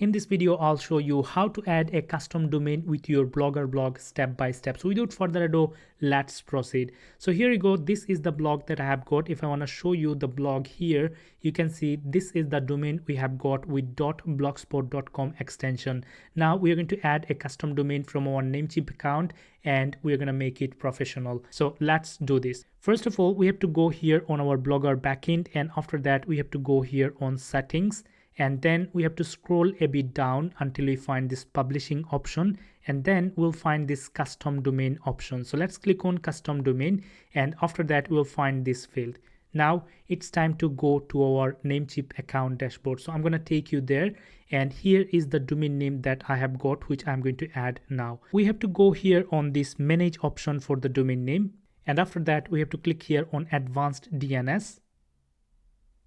In this video, I'll show you how to add a custom domain with your Blogger blog step by step. So without further ado, let's proceed. So here you go. This is the blog that I have got. If I want to show you the blog here, you can see this is the domain we have got with .blogspot.com extension. Now we are going to add a custom domain from our Namecheap account and we're going to make it professional. So let's do this. First of all, we have to go here on our Blogger backend, and after that we have to go here on settings. And then we have to scroll a bit down until we find this publishing option, and then we'll find this custom domain option. So let's click on custom domain, and after that we'll find this field. Now it's time to go to our Namecheap account dashboard. So I'm going to take you there, and here is the domain name that I have got, which I'm going to add now. We have to go here on this manage option for the domain name, and after that we have to click here on Advanced DNS.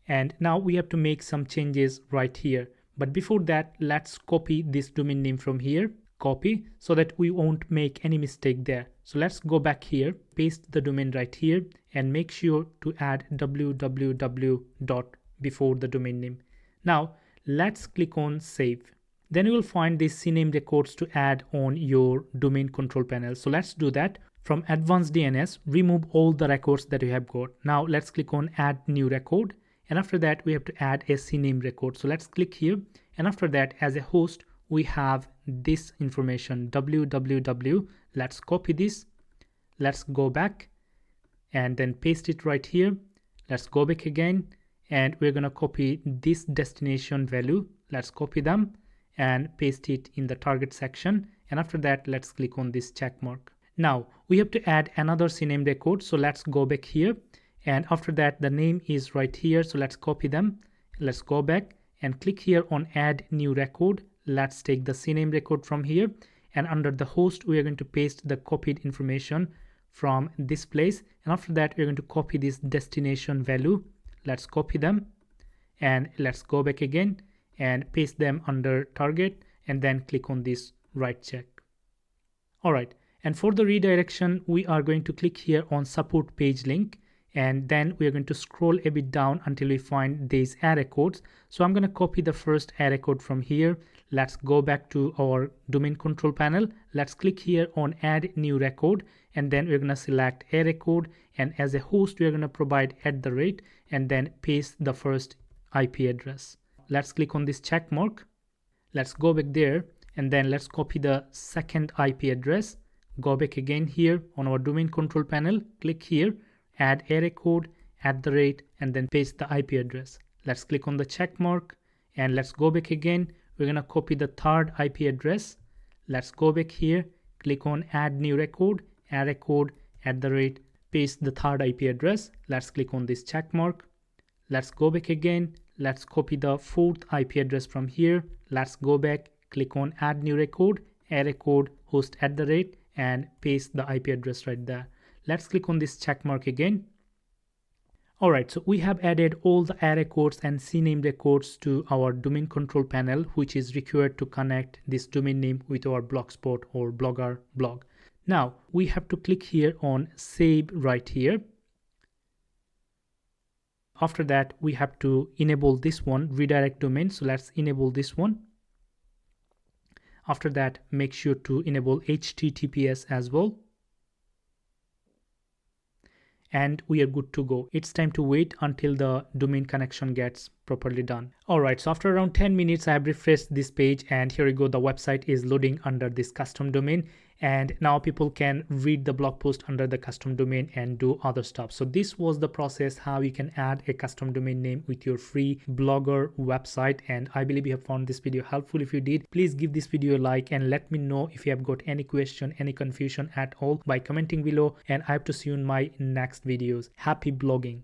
And now we have to make some changes right here. But before that, let's copy this domain name from here, copy, so that we won't make any mistake there. So let's go back here, paste the domain right here, and make sure to add www dot before the domain name. Now let's click on save. Then you will find these CNAME records to add on your domain control panel. So let's do that. From Advanced DNS, remove all the records that you have got. Now let's click on add new record. And after that, we have to add a CNAME record. So let's click here. And after that, as a host, we have this information, www. Let's copy this. Let's go back and then paste it right here. Let's go back again. And we're going to copy this destination value. Let's copy them and paste it in the target section. And after that, let's click on this check mark. Now we have to add another CNAME record. So let's go back here. And after that, the name is right here. So let's copy them. Let's go back and click here on add new record. Let's take the CNAME record from here. And under the host, we are going to paste the copied information from this place. And after that, we're going to copy this destination value. Let's copy them. And let's go back again and paste them under target. And then click on this right check. All right. And for the redirection, we are going to click here on support page link. And then we are going to scroll a bit down until we find these array codes. So I'm going to copy the first array code from here. Let's go back to our domain control panel. Let's click here on add new record, and then we're going to select array code, and as a host we're going to provide @ and then paste the first IP address. Let's click on this check mark. Let's go back there, and then let's copy the second IP address. Go back again here on our domain control panel, click here, add array code, @ and then paste the IP address. Let's click on the check mark and let's go back again. We're going to copy the third IP address. Let's go back here, click on add new record, array code, @ paste the third IP address. Let's click on this check mark. Let's go back again. Let's copy the fourth IP address from here. Let's go back, click on add new record, array code, host @ and paste the IP address right there. Let's click on this check mark again. All right, so we have added all the array codes and CNAME records to our domain control panel, which is required to connect this domain name with our Blogspot or Blogger blog. Now we have to click here on save right here. After that, we have to enable this one, redirect domain. So let's enable this one. After that, make sure to enable HTTPS as well. And we are good to go. It's time to wait until the domain connection gets properly done. All right, so after around 10 minutes, I have refreshed this page, and here we go. The website is loading under this custom domain, and now people can read the blog post under the custom domain and do other stuff. So this was the process how you can add a custom domain name with your free Blogger website. And I believe you have found this video helpful. If you did, please give this video a like and let me know if you have got any question, any confusion at all by commenting below. And I hope to see you in my next videos. Happy blogging.